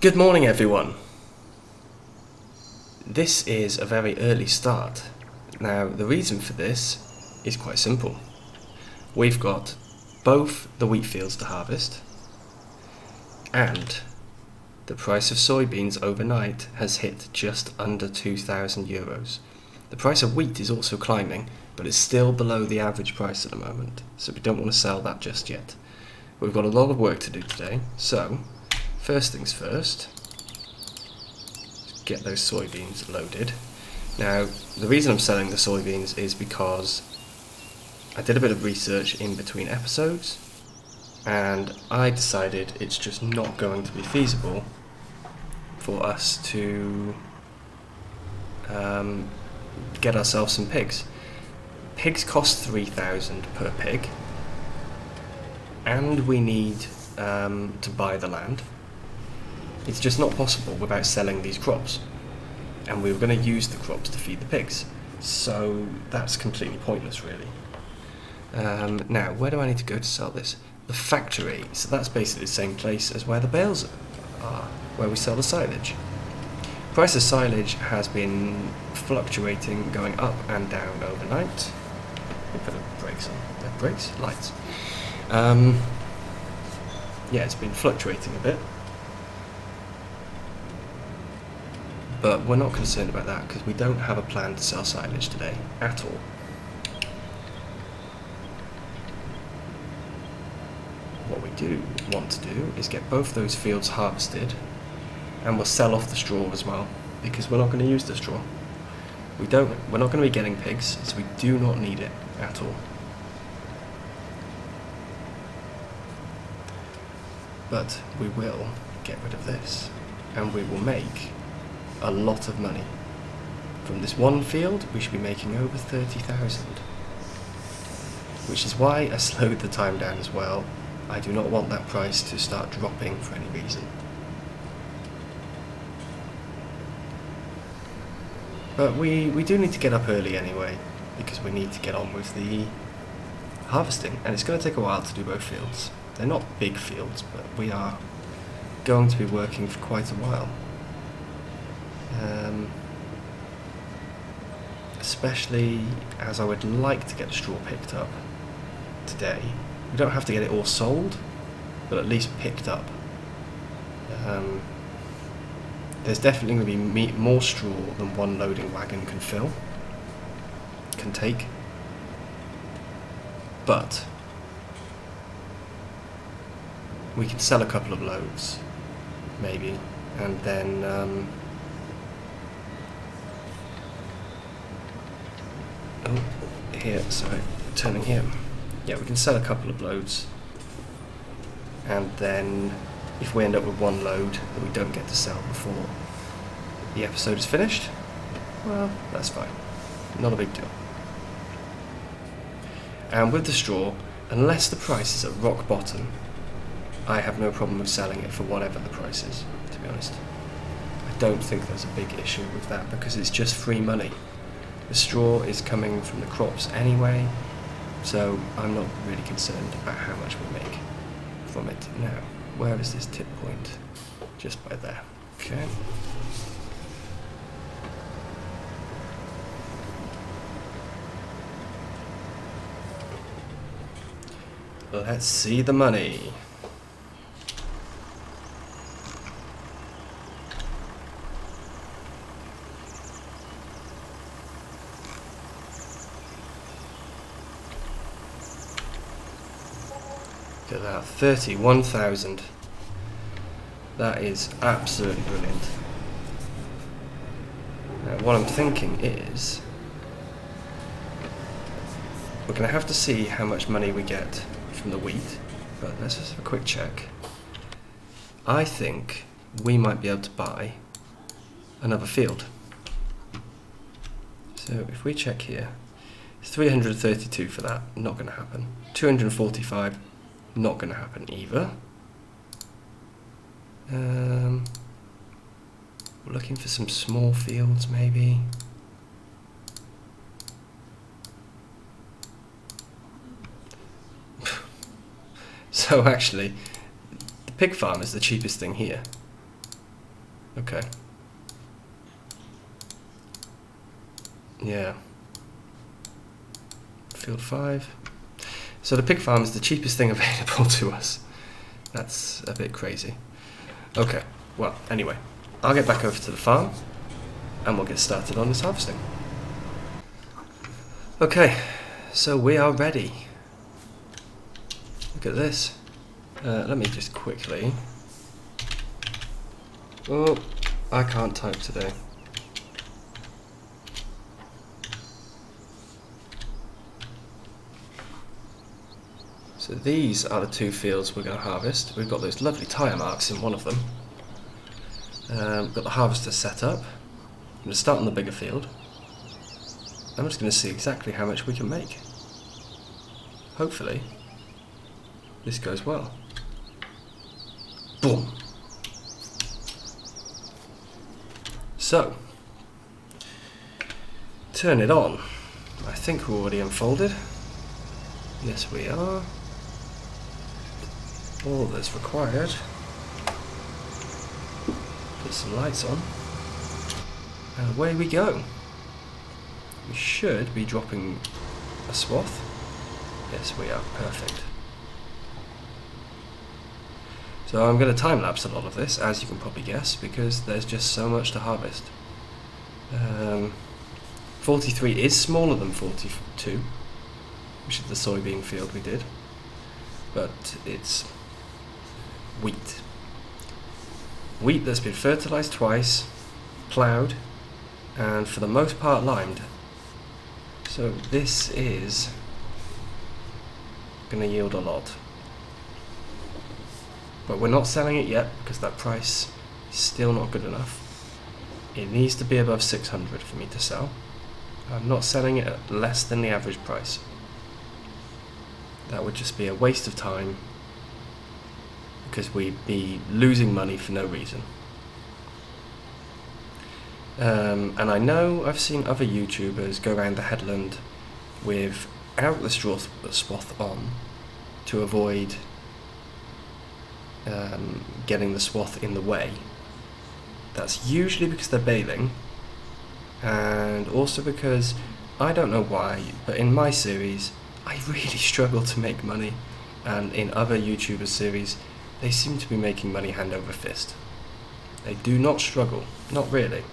Good morning, everyone. This is a very early start. Now, the reason for this is quite simple. We've got both the wheat fields to harvest, and the price of soybeans overnight has hit just under €2,000. The price of wheat is also climbing, but it's still below the average price at the moment, so we don't want to sell that just yet. We've got a lot of work to do today, so first things first, get those soybeans loaded. Now, the reason I'm selling the soybeans is because I did a bit of research in between episodes and I decided it's just not going to be feasible for us to get ourselves some pigs. Pigs cost 3,000 per pig, and we need to buy the land. It's just not possible without selling these crops, and we were going to use the crops to feed the pigs, so that's completely pointless really. Now, where do I need to go to sell this? The factory. So that's basically the same place as where the bales are, where we sell the silage. Price of silage has been fluctuating, going up and down overnight. We put the brakes on. Brakes? Lights. Yeah, it's been fluctuating a bit. But we're not concerned about that because we don't have a plan to sell silage today at all. What we do want to do is get both those fields harvested, and we'll sell off the straw as well because we're not going to use the straw. We're not going to be getting pigs, so we do not need it at all. But we will get rid of this, and we will make a lot of money. From this one field, we should be making over 30,000. Which is why I slowed the time down as well. I do not want that price to start dropping for any reason. But we do need to get up early anyway, because we need to get on with the harvesting, and it's going to take a while to do both fields. They're not big fields, but we are going to be working for quite a while. Especially as I would like to get the straw picked up today. We don't have to get it all sold, but at least picked up. There's definitely going to be more straw than one loading wagon can take. But we can sell a couple of loads, maybe, and then turning here. Yeah, we can sell a couple of loads, and then if we end up with one load that we don't get to sell before the episode is finished, well, that's fine. Not a big deal. And with the straw, unless the price is at rock bottom, I have no problem with selling it for whatever the price is, to be honest. I don't think there's a big issue with that because it's just free money. The straw is coming from the crops anyway, so I'm not really concerned about how much we make from it. Now, where is this tip point? Just by there. Okay. Let's see the money. Look at that, 31,000. That is absolutely brilliant. Now, what I'm thinking is, we're going to have to see how much money we get from the wheat, but let's just have a quick check. I think we might be able to buy another field. So if we check here, 332 for that, not going to happen. 245, not going to happen either. We're looking for some small fields maybe. So actually, the pig farm is the cheapest thing here. Okay. Yeah. Field 5. So the pig farm is the cheapest thing available to us. That's a bit crazy. Okay, well, anyway, I'll get back over to the farm and we'll get started on this harvesting. Okay, so we are ready. Look at this. Let me just quickly... Oh, I can't type today. So these are the 2 fields we're going to harvest. We've got those lovely tyre marks in one of them. We've got the harvester set up. I'm going to start on the bigger field. I'm just going to see exactly how much we can make. Hopefully, this goes well. Boom! So, turn it on. I think we're already unfolded. Yes, we are. All that's required. Put some lights on. And away we go. We should be dropping a swath. Yes, we are. Perfect. So I'm going to time-lapse a lot of this, as you can probably guess, because there's just so much to harvest. 43 is smaller than 42, which is the soybean field we did, but it's wheat. Wheat that's been fertilised twice, ploughed, and for the most part limed. So this is going to yield a lot. But we're not selling it yet because that price is still not good enough. It needs to be above 600 for me to sell. I'm not selling it at less than the average price. That would just be a waste of time because we'd be losing money for no reason. And I know I've seen other YouTubers go around the headland without the straw swath on to avoid getting the swath in the way. That's usually because they're baling, and also because, I don't know why, but in my series I really struggle to make money, and in other YouTubers' series they seem to be making money hand over fist. They do not struggle, not really.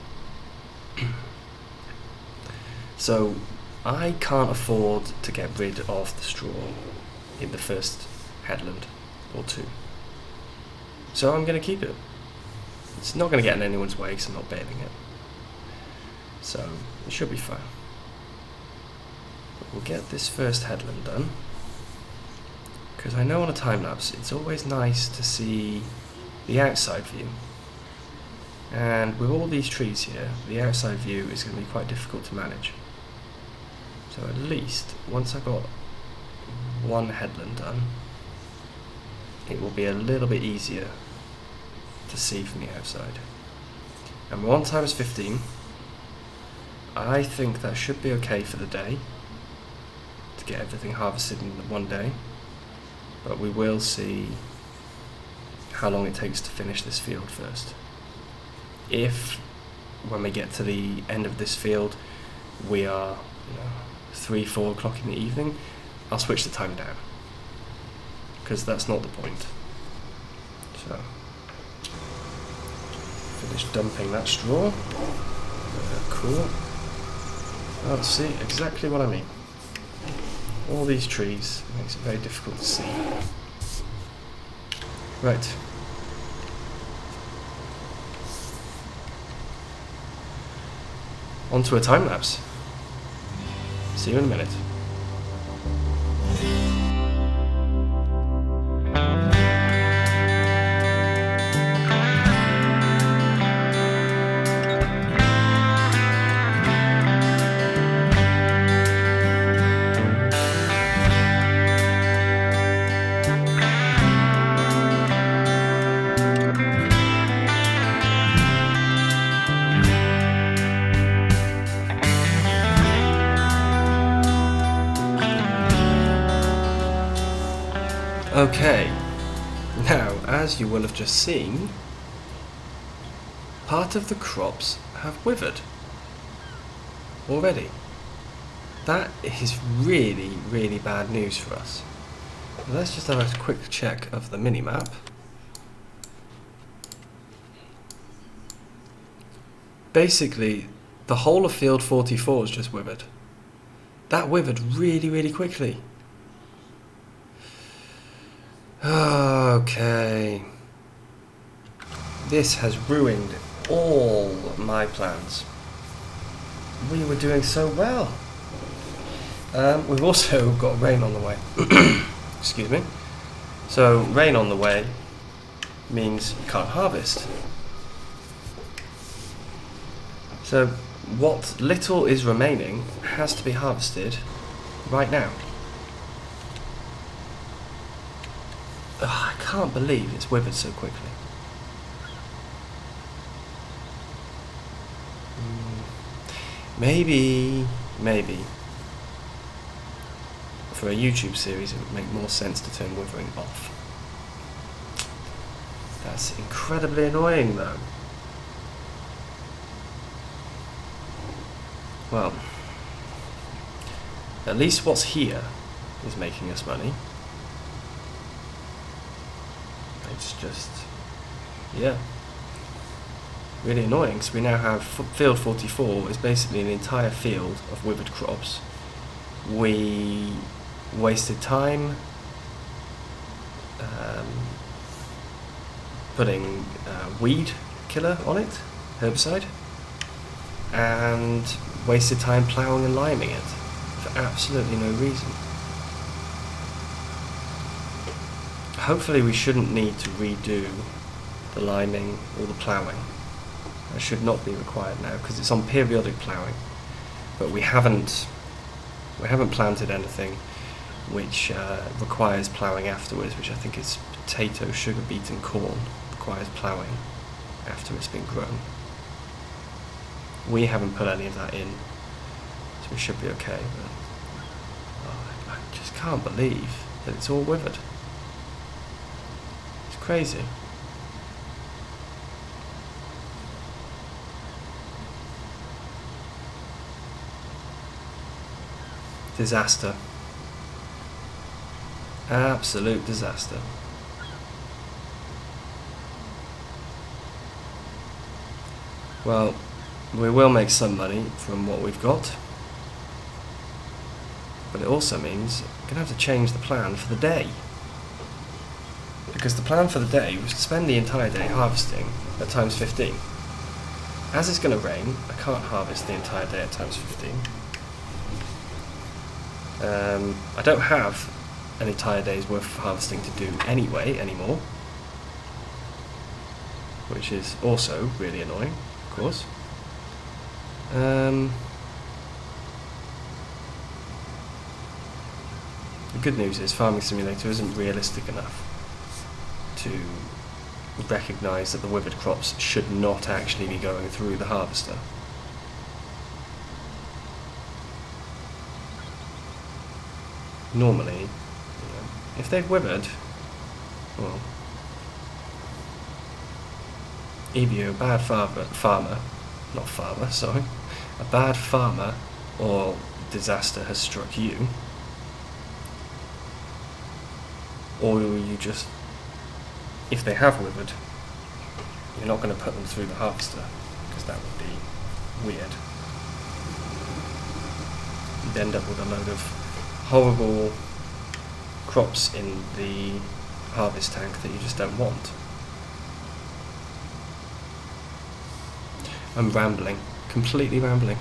So I can't afford to get rid of the straw in the first headland or 2. So I'm going to keep it. It's not going to get in anyone's way because I'm not baling it. So it should be fine. But we'll get this first headland done. Because I know on a time-lapse it's always nice to see the outside view. And with all these trees here, the outside view is going to be quite difficult to manage. So at least, once I've got one headland done, it will be a little bit easier to see from the outside. And we're on times 15. I think that should be okay for the day, to get everything harvested in one day. But we will see how long it takes to finish this field first. If, when we get to the end of this field, we are 3-4 o'clock in the evening, I'll switch the time down, because that's not the point. So, finish dumping that straw. Cool. Let's see exactly what I mean. All these trees makes it very difficult to see. Right. Onto a time lapse. See you in a minute. Okay, now as you will have just seen, part of the crops have withered already. That is really, really bad news for us. Let's just have a quick check of the mini-map. Basically, the whole of field 44 is just withered. That withered really, really quickly. Okay. This has ruined all my plans. We were doing so well. We've also got rain on the way. Excuse me. So rain on the way means you can't harvest. So what little is remaining has to be harvested right now. Ugh, I can't believe it's withered so quickly. Maybe for a YouTube series it would make more sense to turn withering off. That's incredibly annoying though. Well, at least what's here is making us money. It's just, yeah, really annoying because we now have field 44 is basically an entire field of withered crops. We wasted time putting weed killer on it, herbicide, and wasted time ploughing and liming it for absolutely no reason. Hopefully we shouldn't need to redo the liming or the ploughing. That should not be required now because it's on periodic ploughing. But we haven't planted anything which requires ploughing afterwards, which I think is potato, sugar beet and corn requires ploughing after it's been grown. We haven't put any of that in, so we should be okay. But I just can't believe that it's all withered. It's crazy. Disaster. Absolute disaster. Well, we will make some money from what we've got, but it also means we're going to have to change the plan for the day. Because the plan for the day was to spend the entire day harvesting at times 15. As it's going to rain, I can't harvest the entire day at times 15. I don't have an entire day's worth of harvesting to do anyway anymore, which is also really annoying, of course. The good news is Farming Simulator isn't realistic enough to recognise that the withered crops should not actually be going through the harvester. Normally, if they've withered, well, either you're a bad a bad farmer, or disaster has struck you, or you just, if they have withered, you're not going to put them through the harvester, because that would be weird. You'd end up with a load of horrible crops in the harvest tank that you just don't want. I'm rambling, completely rambling.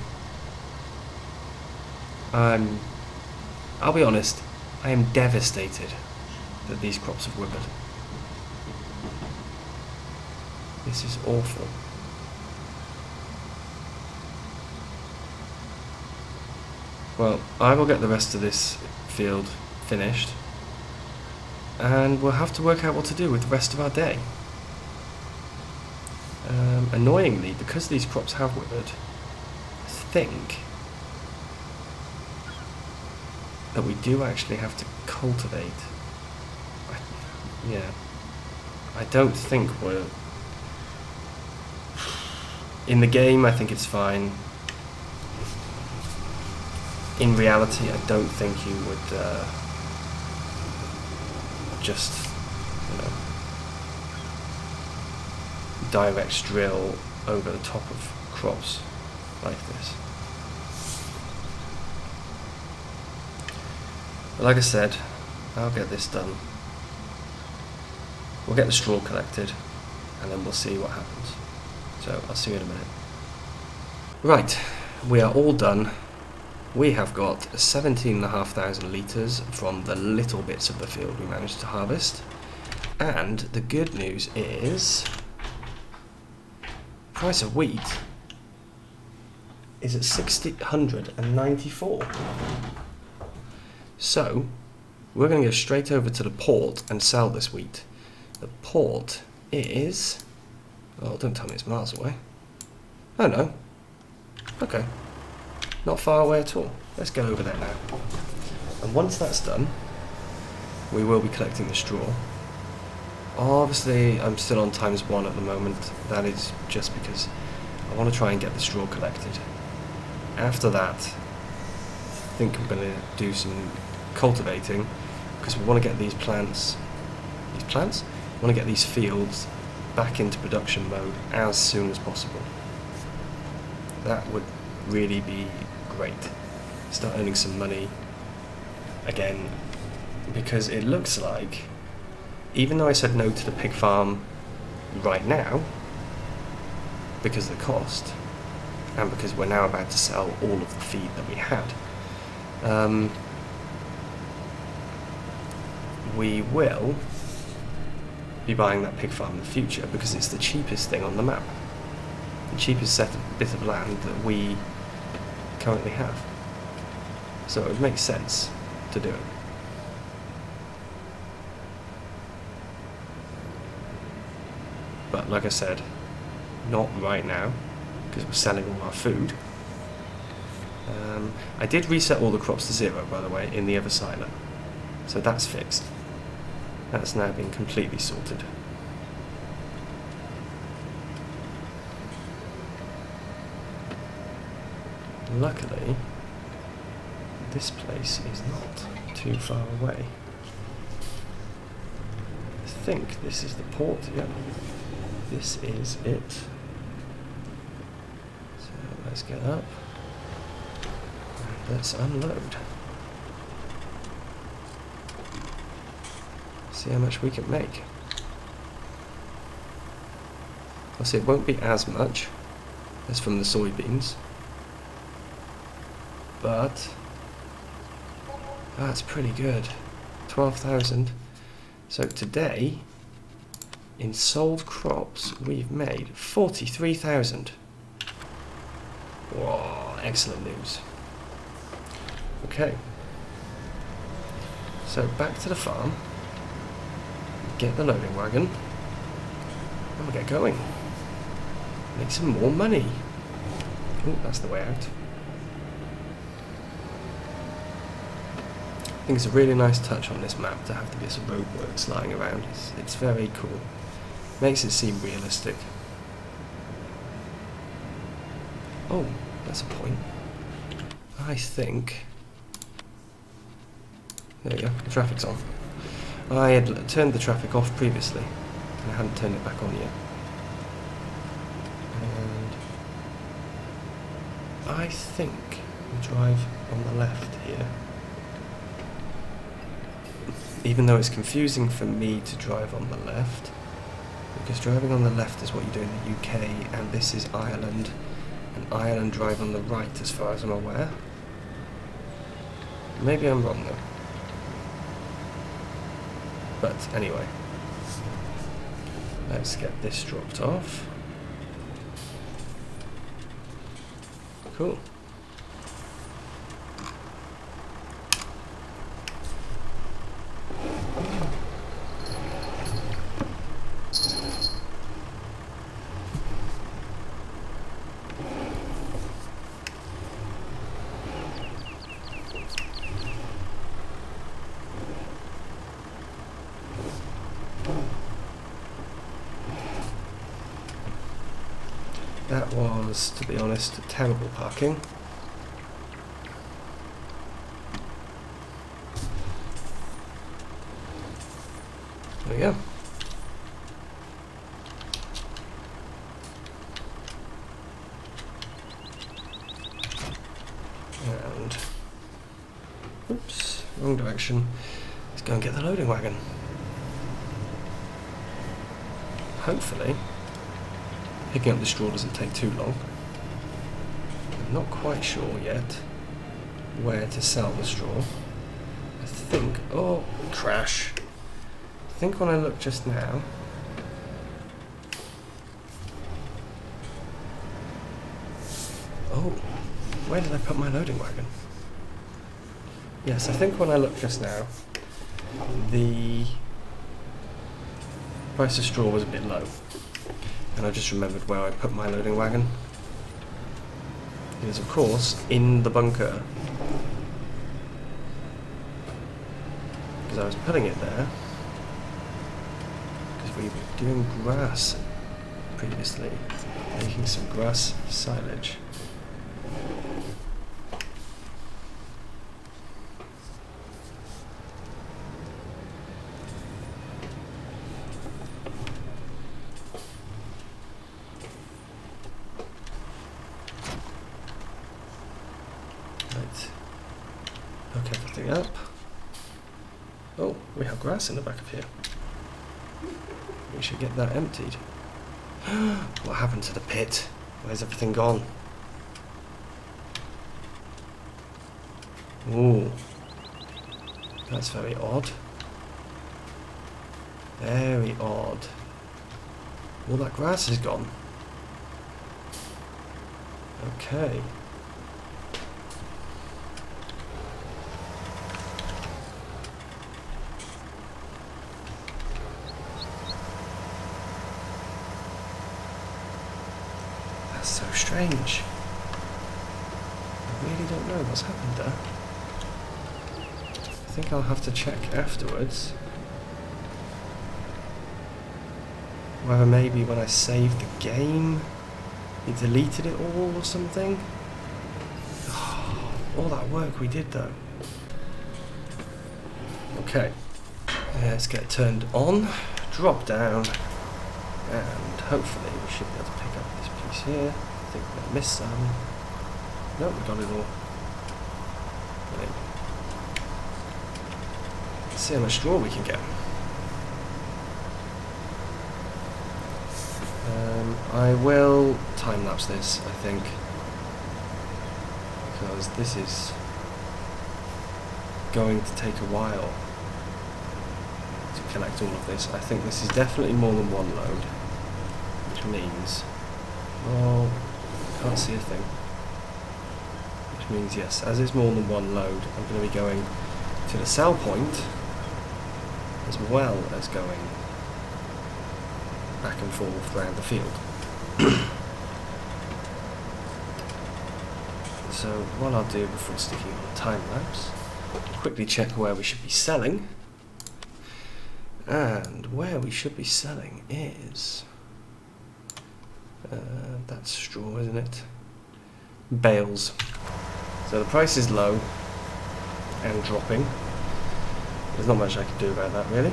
I'll be honest, I am devastated that these crops have withered. This is awful. Well, I will get the rest of this field finished, and we'll have to work out what to do with the rest of our day. Annoyingly, because these crops have withered, I think that we do actually have to cultivate. I don't think we're... In the game, I think it's fine. In reality, I don't think you would just, you know, direct drill over the top of crops like this. But like I said, I'll get this done. We'll get the straw collected, and then we'll see what happens. So I'll see you in a minute. Right, we are all done. We have got 17,500 litres from the little bits of the field we managed to harvest. And the good news is, price of wheat is at 694. So, we're going to go straight over to the port and sell this wheat. The port is... oh, don't tell me it's miles away. Oh no. Okay. Not far away at all. Let's go over there now. And once that's done, we will be collecting the straw. Obviously, I'm still on ×1 at the moment. That is just because I want to try and get the straw collected. After that, I think I'm going to do some cultivating, because we want to get these plants, we want to get these fields back into production mode as soon as possible. That would really be great. Start earning some money again, because it looks like, even though I said no to the pig farm right now, because of the cost, and because we're now about to sell all of the feed that we had, we will be buying that pig farm in the future, because it's the cheapest thing on the map. The cheapest bit of land that we currently have. So it would make sense to do it. But like I said, not right now, because we're selling all our food. I did reset all the crops to 0, by the way, in the other silo. So that's fixed. That's now been completely sorted. Luckily, this place is not too far away. I think this is the port, yeah. This is it. So let's get up. And let's unload. See how much we can make. Obviously it won't be as much as from the soybeans, but that's pretty good. 12,000. So today, in sold crops, we've made 43,000. Whoa, excellent news. Okay. So back to the farm. Get the loading wagon. And we'll get going. Make some more money. Oh, that's the way out. I think it's a really nice touch on this map to have the bits of roadworks lying around. It's very cool. Makes it seem realistic. Oh, that's a point. I think... there we go, the traffic's on. I had turned the traffic off previously, and I hadn't turned it back on yet. And I think we drive on the left here. Even though it's confusing for me to drive on the left, because driving on the left is what you do in the UK, and this is Ireland, and Ireland drive on the right as far as I'm aware. Maybe I'm wrong though. But anyway, let's get this dropped off. Cool. That was, to be honest, terrible parking. There we go. And, oops, wrong direction. Let's go and get the loading wagon. Hopefully, picking up the straw doesn't take too long. I'm not quite sure yet where to sell the straw. I think, oh, crash. I think when I looked just now, oh, where did I put my loading wagon? Yes, I think when I looked just now, the price of straw was a bit low. And I just remembered where I put my loading wagon. It is, of course, in the bunker. Because I was putting it there because we were doing grass previously, making some grass silage. Right, hook everything up. Oh, we have grass in the back of here. We should get that emptied. What happened to the pit? Where's everything gone? Ooh, that's very odd. Very odd. All that grass is gone. Okay. That's so strange. I really don't know what's happened there. I think I'll have to check afterwards. Whether maybe when I saved the game, it deleted it all or something. Oh, all that work we did though. Okay, let's get it turned on, drop down, and hopefully we should be able to pick up this piece here. I think we missed some. No, we got it all. Brilliant. Let's see how much straw we can get. I will time-lapse this, I think, because this is going to take a while to collect all of this. I think this is definitely more than one load, which means, oh, can't see a thing. Which means, yes, as it's more than one load, I'm going to be going to the sell point as well as going back and forth around the field. So what I'll do before sticking on a time lapse, quickly check where we should be selling. And where we should be selling is that's straw, isn't it? Bales. So the price is low and dropping. There's not much I can do about that really.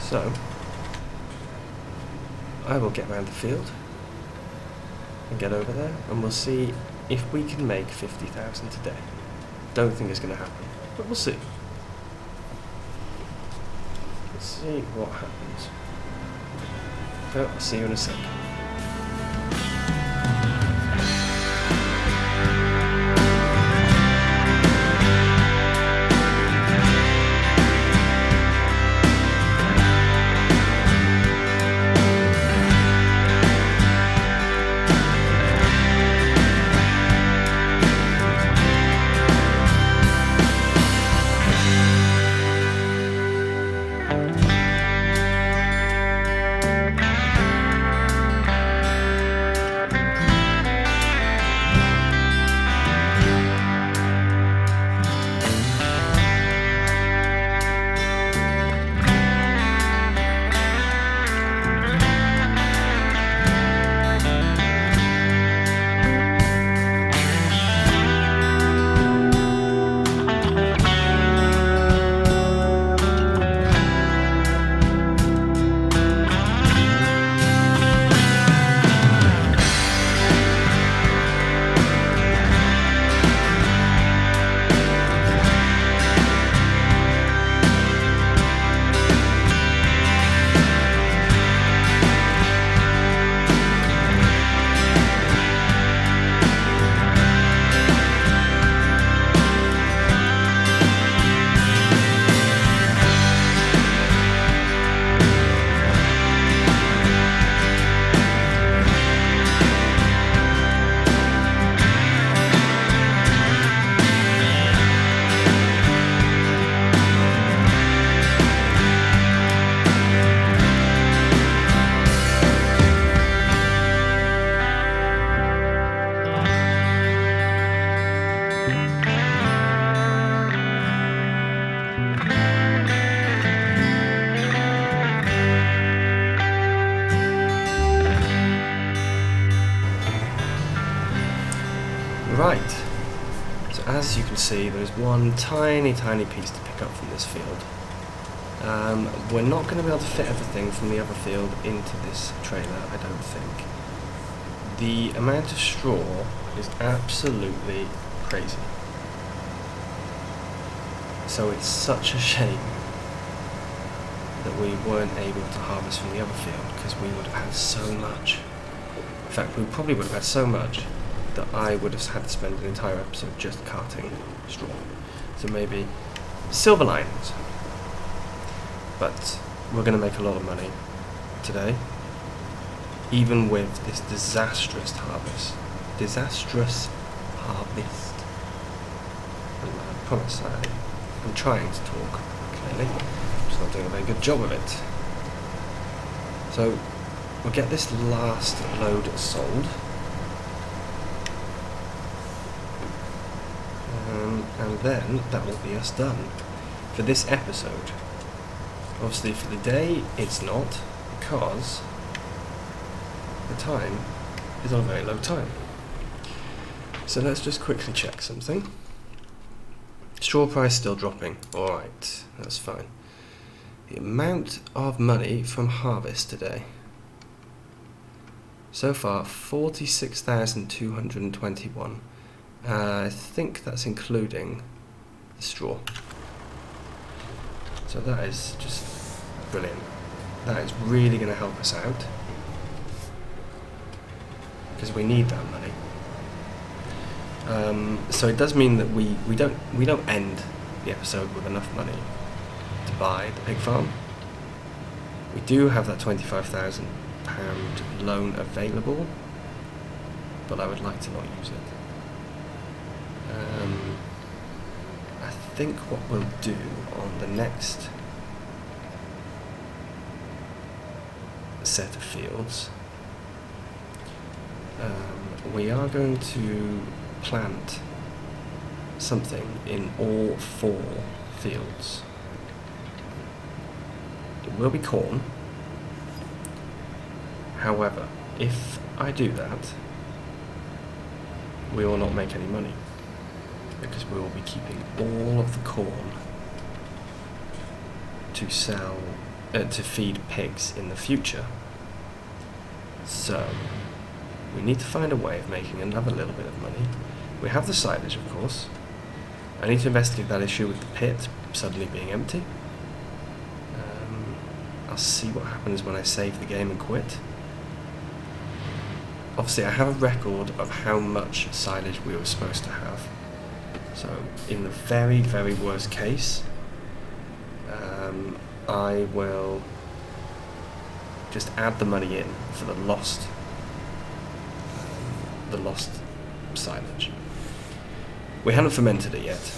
So I will get round the field and get over there, and we'll see if we can make 50,000 today. Don't think it's going to happen, but we'll see. Let's see what happens. So I'll see you in a sec. Right, so as you can see, there's one tiny piece to pick up from this field. We're not going to be able to fit everything from the other field into this trailer, I don't think. The amount of straw is absolutely crazy. So it's such a shame that we weren't able to harvest from the other field, because we would have had so much. In fact, we probably would have had so much that I would have had to spend an entire episode just carting straw. So maybe silver linings. But we're going to make a lot of money today, even with this disastrous harvest. Disastrous harvest. And I promise I'm trying to talk clearly. I'm just not doing a very good job of it. So we'll get this last load sold. And then that will be us done for this episode. Obviously for the day it's not, because the time is on a very low time. So let's just quickly check something. Straw price still dropping. Alright, that's fine. The amount of money from harvest today. So far 46,221. I think that's including the straw. So that is just brilliant. That is really going to help us out, because we need that money. So it does mean that we don't end the episode with enough money to buy the pig farm. We do have that £25,000 loan available, but I would like to not use it. I think what we'll do on the next set of fields, we are going to plant something in all 4 fields. It will be corn. However, if I do that, we will not make any money, because we will be keeping all of the corn to sell, to feed pigs in the future. So we need to find a way of making another little bit of money. We have the silage, of course. I need to investigate that issue with the pit suddenly being empty. I'll see what happens when I save the game and quit. Obviously I have a record of how much silage we were supposed to have. So in the very, very worst case, I will just add the money in for the lost silage. We haven't fermented it yet,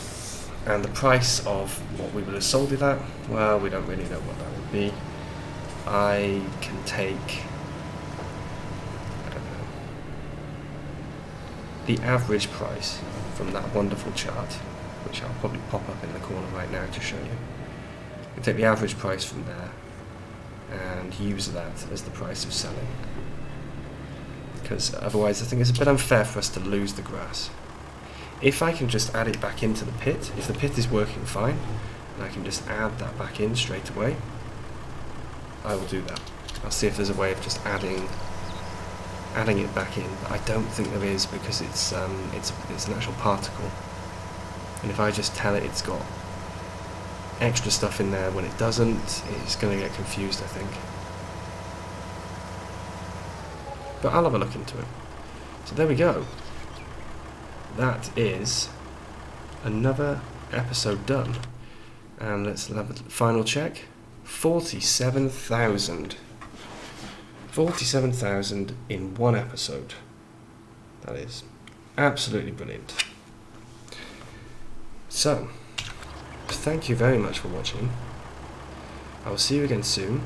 and the price of what we would have sold it at, well, we don't really know what that would be. I can take, I don't know, the average price from that wonderful chart, which I'll probably pop up in the corner right now to show you. I can take the average price from there and use that as the price of selling, because otherwise I think it's a bit unfair for us to lose the grass. If I can just add it back into the pit, if the pit is working fine, and I can just add that back in straight away, I will do that. I'll see if there's a way of just adding it back in, but I don't think there is, because it's an actual particle, and if I just tell it it's got extra stuff in there when it doesn't, it's going to get confused, I think. But I'll have a look into it. So there we go. That is another episode done. And let's have a final check. 47,000. 47,000 in one episode. That is absolutely brilliant. So, thank you very much for watching. I will see you again soon,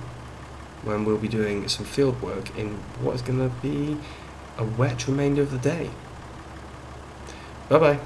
when we'll be doing some field work in what is going to be a wet remainder of the day. Bye bye.